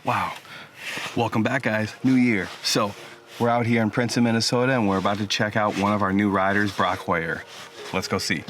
Wow. Welcome back, guys. New year. So we're out here in Princeton, Minnesota, and we're about to check out one of our new riders, Brock Hoyer. Let's go see.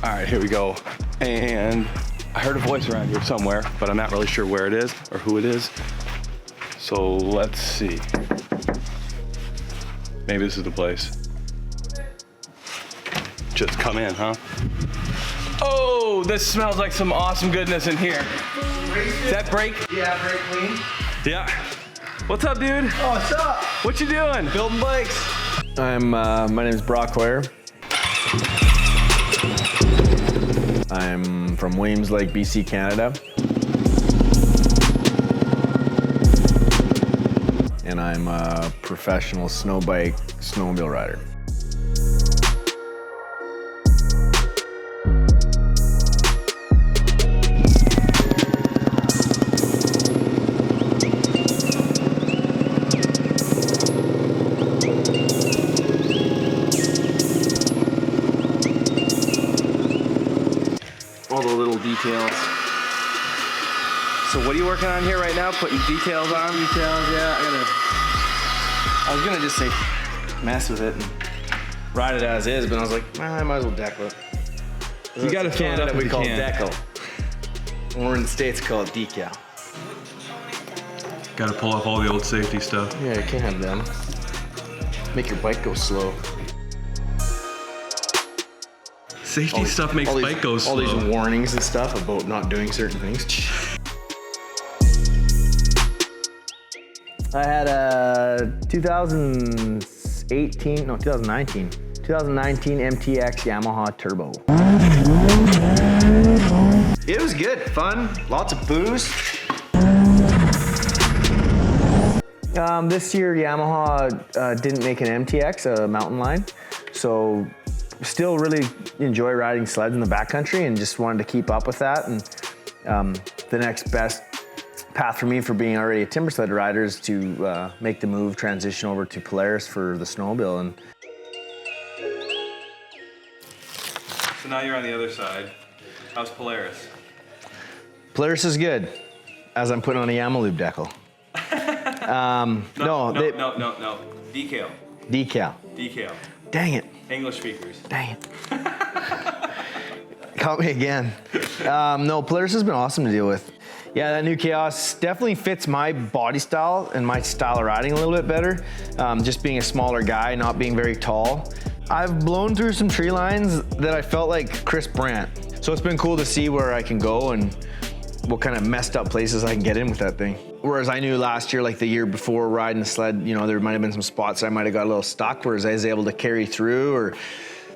All right, here we go. And I heard a voice around here somewhere, but I'm not really sure where it is or who it is. So let's see. Maybe this is the place. Just come in, huh? Oh, this smells like some awesome goodness in here. Is that brake? Yeah, brake clean. Yeah. What's up, dude? Oh, what's up? What you doing? Building bikes. My name is Brock Hoyer. I'm from Williams Lake, BC, Canada. And I'm a professional snowmobile rider. All the little details. So what are you working on here right now? Putting details on? Details, yeah. I was gonna just say mess with it and ride it as is, but I was like, I might as well decal it. You gotta fill it up we if you call can. decal. When we're in the States, call it decal. Gotta pull off all the old safety stuff. Yeah, you can't have them. Make your bike go slow. Safety stuff makes bike go slow. All these warnings and stuff about not doing certain things. I had a 2019 MTX Yamaha Turbo. It was good, fun, lots of booze. This year Yamaha didn't make an MTX, a mountain line, so still really enjoy riding sleds in the backcountry and just wanted to keep up with that. And the next best path for me for being already a timber sled rider is to make the move, transition over to Polaris for the snowmobile. And So now you're on the other side. How's Polaris? Polaris is good, as I'm putting on a Yamalube decal. No. Decal. Decal. Decal. Dang it. English speakers. Dang it. Caught me again. No, Polaris has been awesome to deal with. Yeah, that new Chaos definitely fits my body style and my style of riding a little bit better. Just being a smaller guy, not being very tall. I've blown through some tree lines that I felt like Chris Brandt. So it's been cool to see where I can go and what kind of messed up places I can get in with that thing. Whereas I knew last year, like the year before riding the sled, you know, there might have been some spots I might have got a little stuck, whereas I was able to carry through, or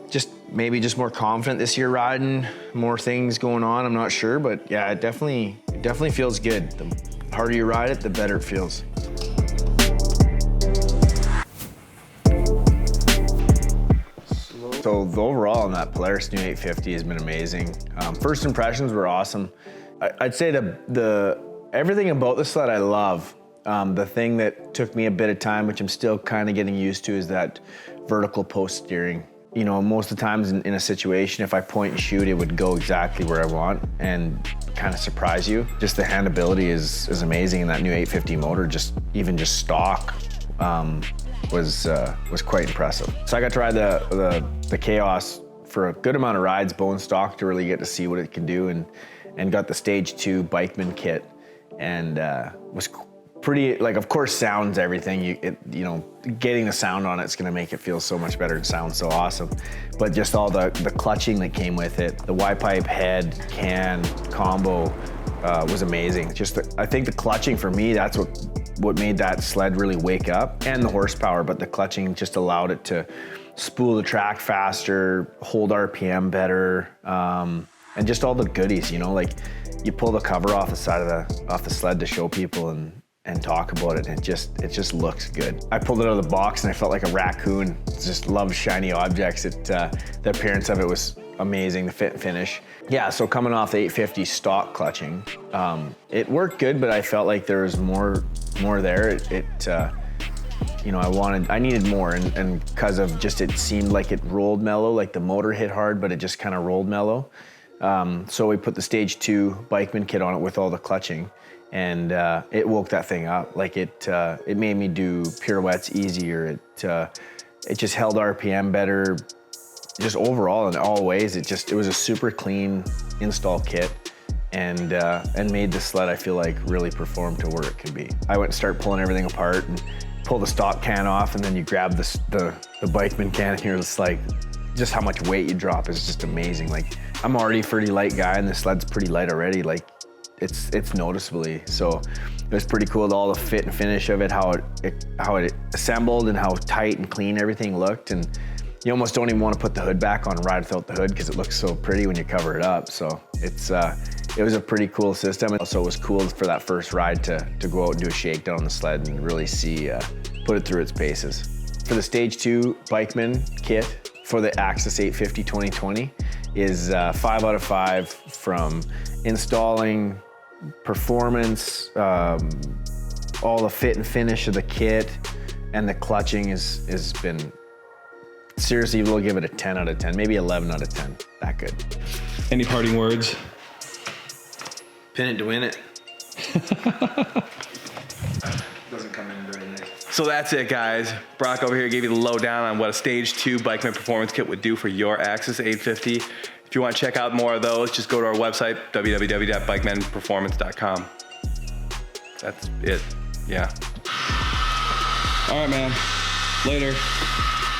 just maybe just more confident this year riding, more things going on, I'm not sure, but yeah, it definitely feels good. The harder you ride it, the better it feels. So the overall on that Polaris new 850 has been amazing. First impressions were awesome. I'd say everything about the sled I love. The thing that took me a bit of time, which I'm still kind of getting used to, is that vertical post steering. You know, most of the times in a situation, if I point and shoot, it would go exactly where I want and kind of surprise you. Just the handability is amazing in that new 850 motor. Even just stock was quite impressive. So I got to ride the Chaos for a good amount of rides, bone stock, to really get to see what it can do, and got the Stage 2 Bikeman kit, and was pretty, like, of course sound's everything. You know, getting the sound on it's gonna make it feel so much better and sound so awesome. But just all the clutching that came with it, the Y-pipe head can combo was amazing. I think the clutching for me, that's what made that sled really wake up, and the horsepower, but the clutching just allowed it to spool the track faster, hold RPM better, and just all the goodies, you know, like you pull the cover off the side of the sled to show people and talk about it, and it just looks good. I pulled it out of the box and I felt like a raccoon. Just love shiny objects. The appearance of it was amazing, the fit and finish. Yeah, so coming off the 850 stock clutching, it worked good, but I felt like there was more there. You know, I needed more, and because of just, it seemed like it rolled mellow, like the motor hit hard, but it just kind of rolled mellow. So we put the Stage 2 Bikeman kit on it with all the clutching, and it woke that thing up. Like it made me do pirouettes easier. It just held RPM better. Just overall, in all ways, it was a super clean install kit, and made the sled, I feel like, really perform to where it can be. I went and started pulling everything apart and pull the stock can off, and then you grab the Bikeman can, and you're just like, just how much weight you drop is just amazing. Like, I'm already a pretty light guy, and the sled's pretty light already. Like, it's noticeably. So it was pretty cool, all the fit and finish of it, how it assembled and how tight and clean everything looked. And you almost don't even want to put the hood back on and ride without the hood because it looks so pretty when you cover it up. So it was a pretty cool system. And also, it was cool for that first ride to go out and do a shakedown on the sled and really see, put it through its paces. For the Stage 2 Bikeman kit for the Axis 850 2020 is 5 out of 5 from installing, performance, all the fit and finish of the kit, and the clutching has been, seriously, we'll give it a 10 out of 10, maybe 11 out of 10, that good. Any parting words? Pin it to win it. Doesn't come in very nice. So that's it, guys. Brock over here gave you the lowdown on what a Stage 2 Bikeman Performance Kit would do for your Axis 850. If you want to check out more of those, just go to our website, www.bikemanperformance.com. That's it. Yeah. All right, man. Later.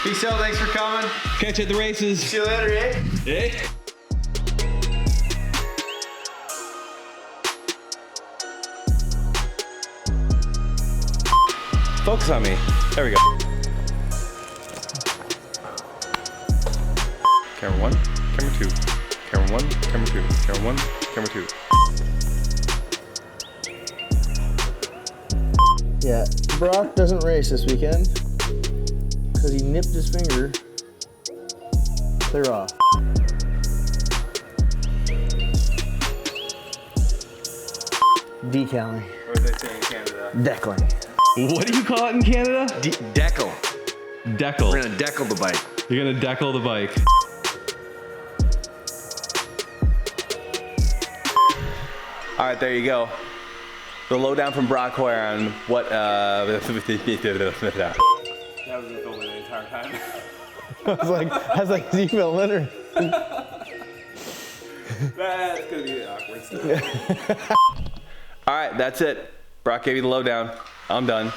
Peace out, thanks for coming. Catch you at the races. See you later, eh? Hey. Focus on me. There we go. Camera 1, camera 2. Camera 1, camera 2. Camera 1, camera 2. Yeah, Brock doesn't race this weekend because he nipped his finger clear off. Decaling. Or as they say in Canada. Deckling. What do you call it in Canada? Deckle. Deckle. We're gonna deckle the bike. You're gonna deckle the bike. All right, there you go. The lowdown from Brock Hoyer on what, That was the film the entire time. I was like, is he filming or? That's gonna be awkward stuff. All right, that's it. Brock gave you the lowdown. I'm done.